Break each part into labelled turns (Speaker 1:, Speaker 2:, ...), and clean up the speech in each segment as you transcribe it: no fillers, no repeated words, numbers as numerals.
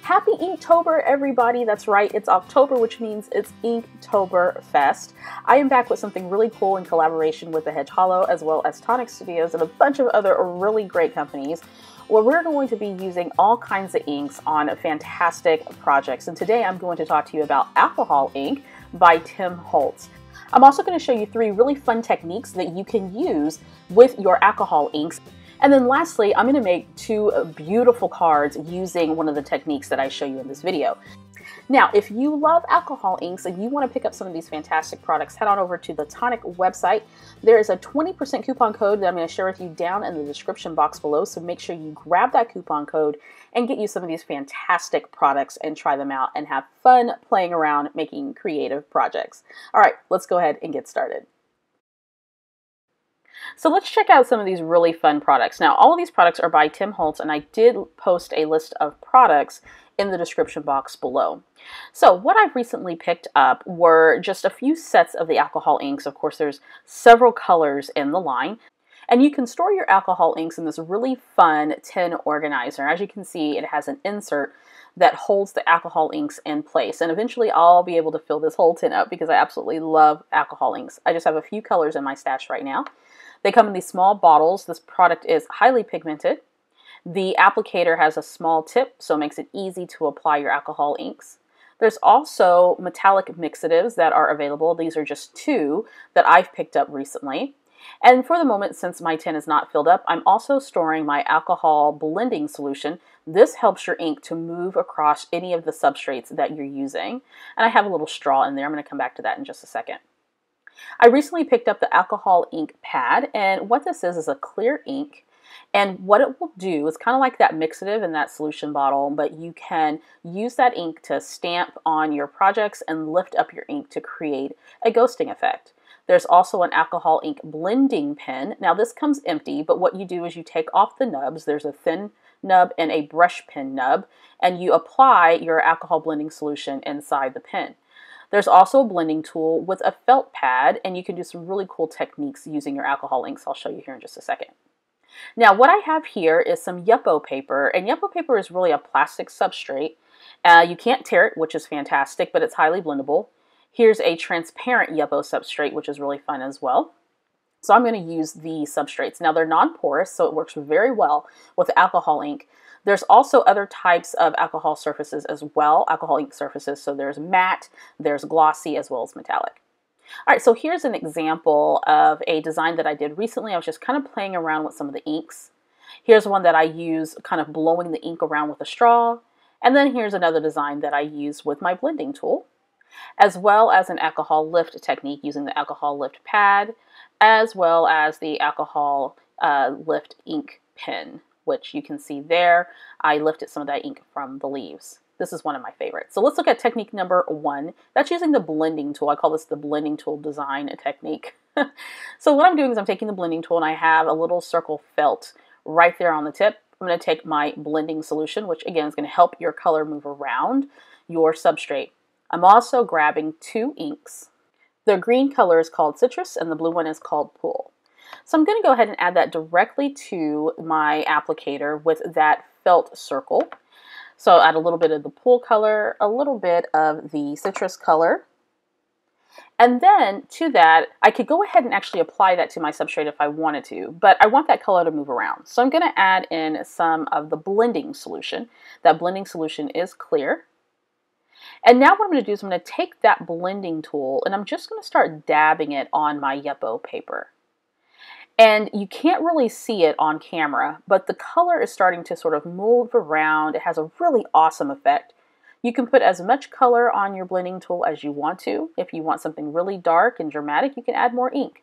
Speaker 1: Happy Inktober, everybody. That's right, it's October, which means it's Inktoberfest. I am back with something really cool in collaboration with the Hedgehollow as well as Tonic Studios and a bunch of other really great companies, where we're going to be using all kinds of inks on fantastic projects. And today I'm going to talk to you about alcohol ink by Tim Holtz. I'm also going to show you 3 really fun techniques that you can use with your alcohol inks. And then lastly, I'm going to make 2 beautiful cards using one of the techniques that I show you in this video. Now, if you love alcohol inks and you want to pick up some of these fantastic products, head on over to the Tonic website. There is a 20% coupon code that I'm going to share with you down in the description box below, so make sure you grab that coupon code and get you some of these fantastic products and try them out and have fun playing around making creative projects. All right, let's go ahead and get started. So let's check out some of these really fun products. Now, all of these products are by Tim Holtz, and I did post a list of products in the description box below. So what I've recently picked up were just a few sets of the alcohol inks. Of course, there's several colors in the line. And you can store your alcohol inks in this really fun tin organizer. As you can see, it has an insert that holds the alcohol inks in place. And eventually I'll be able to fill this whole tin up because I absolutely love alcohol inks. I just have a few colors in my stash right now. They come in these small bottles. This product is highly pigmented. The applicator has a small tip, so it makes it easy to apply your alcohol inks. There's also metallic mixatives that are available. These are just 2 that I've picked up recently. And for the moment, since my tin is not filled up, I'm also storing my alcohol blending solution. This helps your ink to move across any of the substrates that you're using. And I have a little straw in there. I'm going to come back to that in just a second. I recently picked up the alcohol ink pad, and what this is a clear ink. And what it will do is kind of like that mixative in that solution bottle, but you can use that ink to stamp on your projects and lift up your ink to create a ghosting effect. There's also an alcohol ink blending pen. Now this comes empty, but what you do is you take off the nubs. There's a thin nub and a brush pen nub, and you apply your alcohol blending solution inside the pen. There's also a blending tool with a felt pad, and you can do some really cool techniques using your alcohol inks. I'll show you here in just a second. Now, what I have here is some Yupo paper, and Yupo paper is really a plastic substrate. You can't tear it, which is fantastic, but it's highly blendable. Here's a transparent Yupo substrate, which is really fun as well. So I'm going to use these substrates. Now, they're non-porous, so it works very well with alcohol ink. There's also other types of alcohol surfaces as well, alcohol ink surfaces. So there's matte, there's glossy, as well as metallic. All right, so here's an example of a design that I did recently. I was just kind of playing around with some of the inks. Here's one that I use kind of blowing the ink around with a straw. And then here's another design that I use with my blending tool, as well as an alcohol lift technique using the alcohol lift pad, as well as the alcohol lift ink pen, which you can see there. I lifted some of that ink from the leaves. This is one of my favorites. So let's look at technique number 1. That's using the blending tool. I call this the blending tool design technique. So what I'm doing is I'm taking the blending tool and I have a little circle felt right there on the tip. I'm going to take my blending solution, which again is going to help your color move around your substrate. I'm also grabbing 2 inks. The green color is called citrus and the blue one is called pool. So I'm going to go ahead and add that directly to my applicator with that felt circle. So I'll add a little bit of the pool color, a little bit of the citrus color. And then to that, I could go ahead and actually apply that to my substrate if I wanted to, but I want that color to move around. So I'm going to add in some of the blending solution. That blending solution is clear. And now what I'm going to do is I'm going to take that blending tool and I'm just going to start dabbing it on my Yupo paper. And you can't really see it on camera, but the color is starting to sort of move around. It has a really awesome effect. You can put as much color on your blending tool as you want to. If you want something really dark and dramatic, you can add more ink.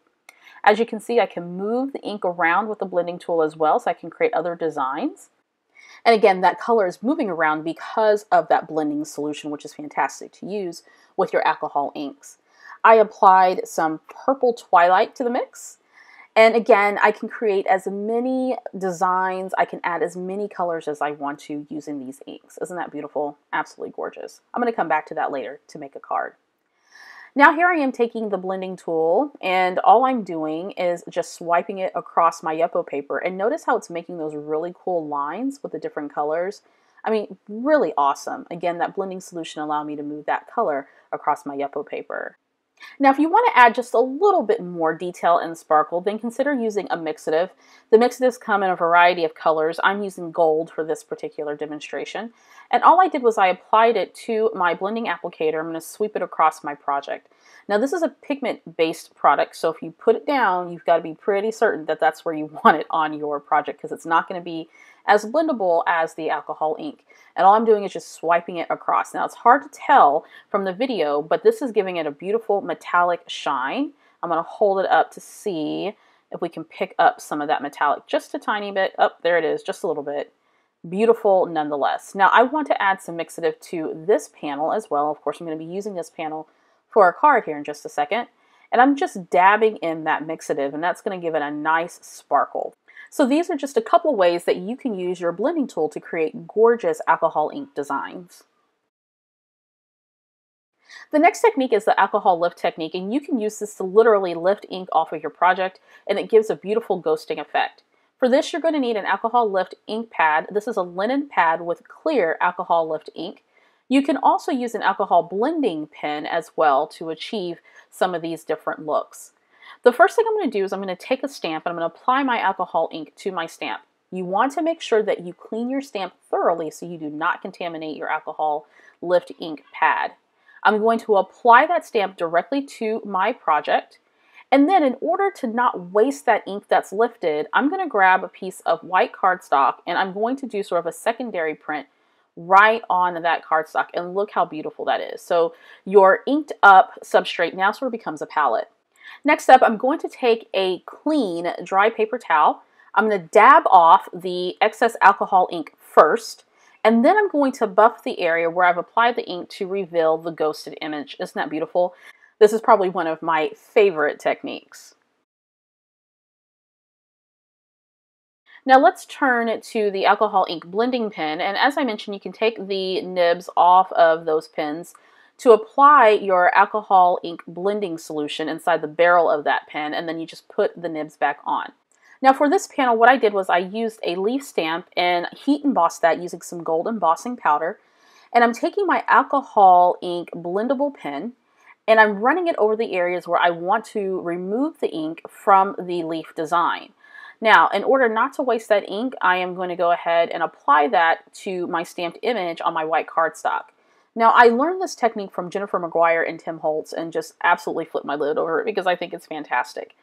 Speaker 1: As you can see, I can move the ink around with the blending tool as well, so I can create other designs. And again, that color is moving around because of that blending solution, which is fantastic to use with your alcohol inks. I applied some purple twilight to the mix. And again, I can create as many designs, I can add as many colors as I want to using these inks. Isn't that beautiful? Absolutely gorgeous. I'm going to come back to that later to make a card. Now here I am taking the blending tool, and all I'm doing is just swiping it across my Yupo paper. And notice how it's making those really cool lines with the different colors. I mean, really awesome. Again, that blending solution allowed me to move that color across my Yupo paper. Now, if you want to add just a little bit more detail and sparkle, then consider using a mixative. The mixatives come in a variety of colors. I'm using gold for this particular demonstration. And all I did was I applied it to my blending applicator. I'm going to sweep it across my project. Now, this is a pigment-based product, so if you put it down, you've got to be pretty certain that that's where you want it on your project, because it's not going to be as blendable as the alcohol ink. And all I'm doing is just swiping it across. Now, it's hard to tell from the video, but this is giving it a beautiful metallic shine. I'm going to hold it up to see if we can pick up some of that metallic just a tiny bit. Oh, there it is, just a little bit. Beautiful nonetheless. Now, I want to add some mixative to this panel as well. Of course, I'm going to be using this panel for a card here in just a second. And I'm just dabbing in that mixative, and that's going to give it a nice sparkle. So these are just a couple ways that you can use your blending tool to create gorgeous alcohol ink designs. The next technique is the alcohol lift technique, and you can use this to literally lift ink off of your project, and it gives a beautiful ghosting effect. For this, you're going to need an alcohol lift ink pad. This is a linen pad with clear alcohol lift ink. You can also use an alcohol blending pen as well to achieve some of these different looks. The first thing I'm going to do is I'm going to take a stamp and I'm going to apply my alcohol ink to my stamp. You want to make sure that you clean your stamp thoroughly so you do not contaminate your alcohol lift ink pad. I'm going to apply that stamp directly to my project. And then in order to not waste that ink that's lifted, I'm going to grab a piece of white cardstock and I'm going to do sort of a secondary print right on that cardstock, and look how beautiful that is. So your inked up substrate now sort of becomes a palette. Next up, I'm going to take a clean dry paper towel. I'm going to dab off the excess alcohol ink first, and then I'm going to buff the area where I've applied the ink to reveal the ghosted image. Isn't that beautiful? This is probably one of my favorite techniques. Now let's turn to the alcohol ink blending pen, and as I mentioned, you can take the nibs off of those pens to apply your alcohol ink blending solution inside the barrel of that pen, and then you just put the nibs back on. Now for this panel, what I did was I used a leaf stamp and heat embossed that using some gold embossing powder, and I'm taking my alcohol ink blendable pen and I'm running it over the areas where I want to remove the ink from the leaf design. Now, in order not to waste that ink, I am going to go ahead and apply that to my stamped image on my white cardstock. Now, I learned this technique from Jennifer McGuire and Tim Holtz and just absolutely flipped my lid over it because I think it's fantastic.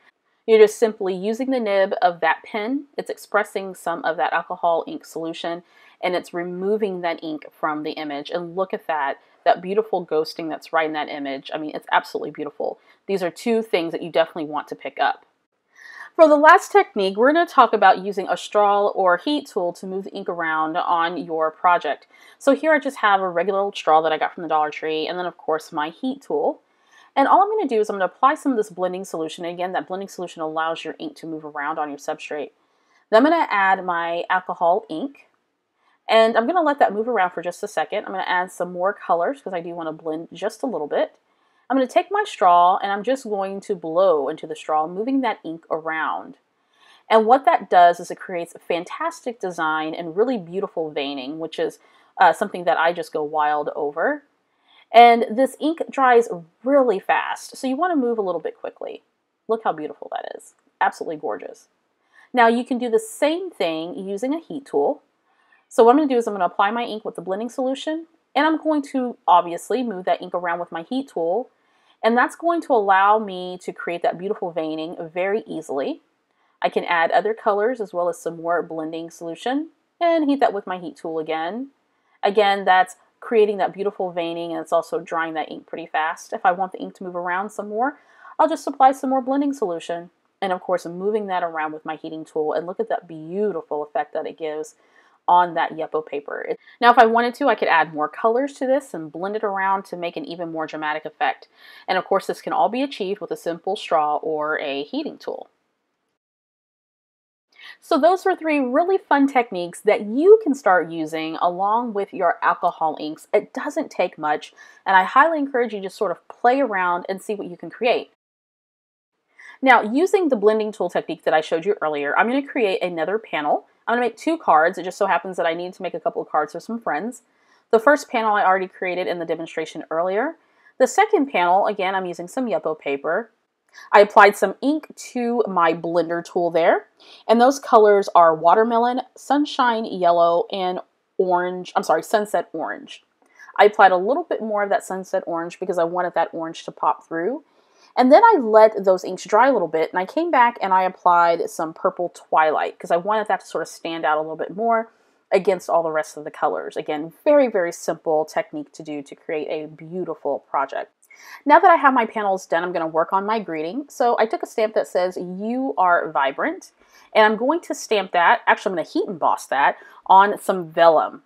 Speaker 1: You're just simply using the nib of that pen. It's expressing some of that alcohol ink solution, and it's removing that ink from the image. And look at that beautiful ghosting that's right in that image. I mean, it's absolutely beautiful. These are two things that you definitely want to pick up. For the last technique, we're going to talk about using a straw or heat tool to move the ink around on your project. So here I just have a regular old straw that I got from the Dollar Tree, and then of course my heat tool. And all I'm going to do is I'm going to apply some of this blending solution. And again, that blending solution allows your ink to move around on your substrate. Then I'm going to add my alcohol ink, and I'm going to let that move around for just a second. I'm going to add some more colors because I do want to blend just a little bit. I'm going to take my straw and I'm just going to blow into the straw, moving that ink around. And what that does is it creates a fantastic design and really beautiful veining, which is something that I just go wild over. And this ink dries really fast, so you want to move a little bit quickly. Look how beautiful that is. Absolutely gorgeous. Now you can do the same thing using a heat tool. So what I'm going to do is I'm going to apply my ink with the blending solution, and I'm going to obviously move that ink around with my heat tool. And that's going to allow me to create that beautiful veining very easily. I can add other colors as well as some more blending solution and heat that with my heat tool again. Again, that's creating that beautiful veining, and it's also drying that ink pretty fast. If I want the ink to move around some more, I'll just apply some more blending solution. And of course, I'm moving that around with my heating tool, and look at that beautiful effect that it gives on that Yupo paper. Now, if I wanted to, I could add more colors to this and blend it around to make an even more dramatic effect. And of course, this can all be achieved with a simple straw or a heating tool. So those were 3 really fun techniques that you can start using along with your alcohol inks. It doesn't take much, and I highly encourage you to just sort of play around and see what you can create. Now, using the blending tool technique that I showed you earlier, I'm going to create another panel. I'm going to make 2 cards. It just so happens that I need to make a couple of cards for some friends. The first panel I already created in the demonstration earlier. The second panel, again, I'm using some Yupo paper. I applied some ink to my blender tool there, and those colors are Watermelon, Sunshine Yellow, and Sunset Orange. I applied a little bit more of that Sunset Orange because I wanted that orange to pop through. And then I let those inks dry a little bit, and I came back and I applied some Purple Twilight because I wanted that to sort of stand out a little bit more against all the rest of the colors. Again, very, very simple technique to do to create a beautiful project. Now that I have my panels done, I'm going to work on my greeting. So I took a stamp that says, "You are vibrant," and I'm going to stamp that, actually I'm going to heat emboss that on some vellum.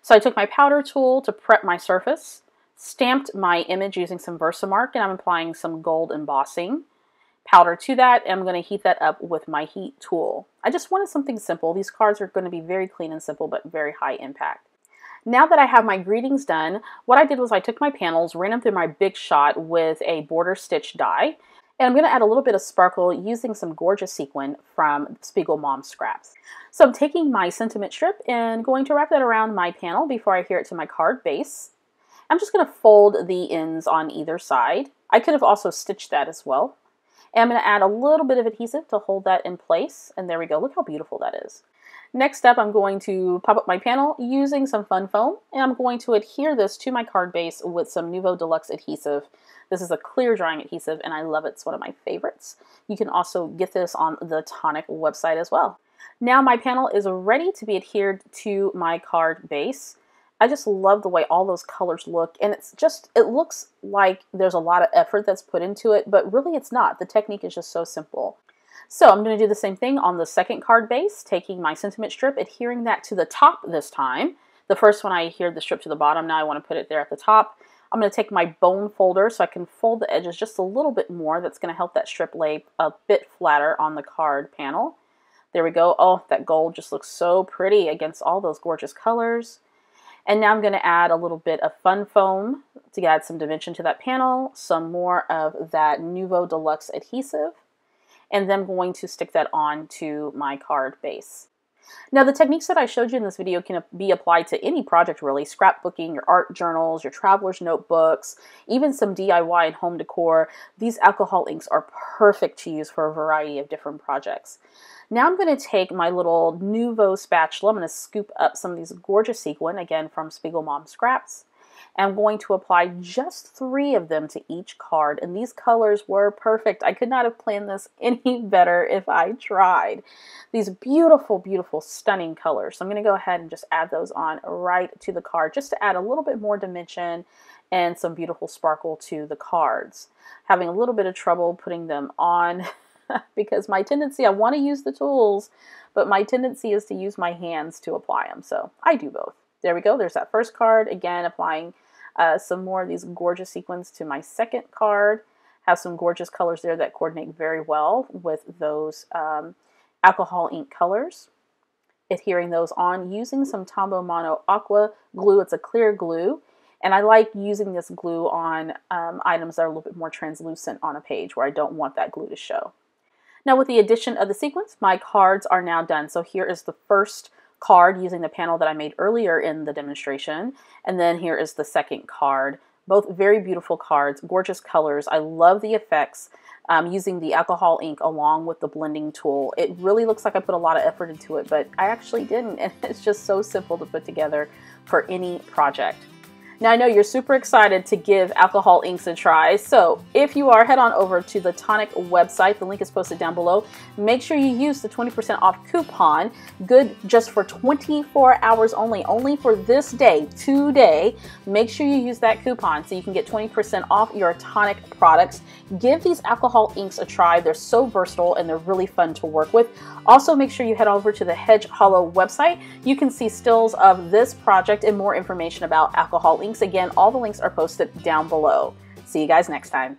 Speaker 1: So I took my powder tool to prep my surface, stamped my image using some VersaMark, and I'm applying some gold embossing powder to that, and I'm going to heat that up with my heat tool. I just wanted something simple. These cards are going to be very clean and simple, but very high impact. Now that I have my greetings done, what I did was I took my panels, ran them through my Big Shot with a border stitch die, and I'm going to add a little bit of sparkle using some gorgeous sequin from Spiegel Mom Scraps. So I'm taking my sentiment strip and going to wrap that around my panel before I adhere it to my card base. I'm just going to fold the ends on either side. I could have also stitched that as well. And I'm going to add a little bit of adhesive to hold that in place, and there we go. Look how beautiful that is. Next up, I'm going to pop up my panel using some fun foam, and I'm going to adhere this to my card base with some Nuvo Deluxe adhesive. This is a clear drying adhesive, and I love it. It's one of my favorites. You can also get this on the Tonic website as well. Now my panel is ready to be adhered to my card base. I just love the way all those colors look, and it looks like there's a lot of effort that's put into it, but really it's not. The technique is just so simple. So I'm going to do the same thing on the second card base, taking my sentiment strip, adhering that to the top this time. The first one I adhered the strip to the bottom, now I want to put it there at the top. I'm going to take my bone folder so I can fold the edges just a little bit more. That's going to help that strip lay a bit flatter on the card panel. There we go. Oh, that gold just looks so pretty against all those gorgeous colors. And now I'm going to add a little bit of fun foam to add some dimension to that panel, some more of that Nuvo Deluxe adhesive, and then I'm going to stick that on to my card base. Now the techniques that I showed you in this video can be applied to any project really, scrapbooking, your art journals, your traveler's notebooks, even some DIY and home decor. These alcohol inks are perfect to use for a variety of different projects. Now I'm going to take my little Nuvo spatula. I'm going to scoop up some of these gorgeous sequin, again from Spiegel Mom Scraps. And I'm going to apply just 3 of them to each card. And these colors were perfect. I could not have planned this any better if I tried. These beautiful, beautiful, stunning colors. So I'm going to go ahead and just add those on right to the card, just to add a little bit more dimension and some beautiful sparkle to the cards. Having a little bit of trouble putting them on because my tendency, I want to use the tools, but my tendency is to use my hands to apply them. So I do both. There we go. There's that first card. Again, applying some more of these gorgeous sequins to my second card. Have some gorgeous colors there that coordinate very well with those alcohol ink colors. Adhering those on using some Tombow Mono Aqua glue. It's a clear glue. And I like using this glue on items that are a little bit more translucent on a page where I don't want that glue to show. Now with the addition of the sequins, my cards are now done. So here is the first card using the panel that I made earlier in the demonstration. And then here is the second card. Both very beautiful cards, gorgeous colors. I love the effects using the alcohol ink along with the blending tool. It really looks like I put a lot of effort into it, but I actually didn't. And it's just so simple to put together for any project. Now I know you're super excited to give alcohol inks a try, so if you are, head on over to the Tonic website. The link is posted down below. Make sure you use the 20% off coupon, good just for 24 hours only for this day, today. Make sure you use that coupon so you can get 20% off your Tonic products. Give these alcohol inks a try. They're so versatile and they're really fun to work with. Also, make sure you head over to the Hedgehollow website. You can see stills of this project and more information about alcohol inks. Again, all the links are posted down below. See you guys next time.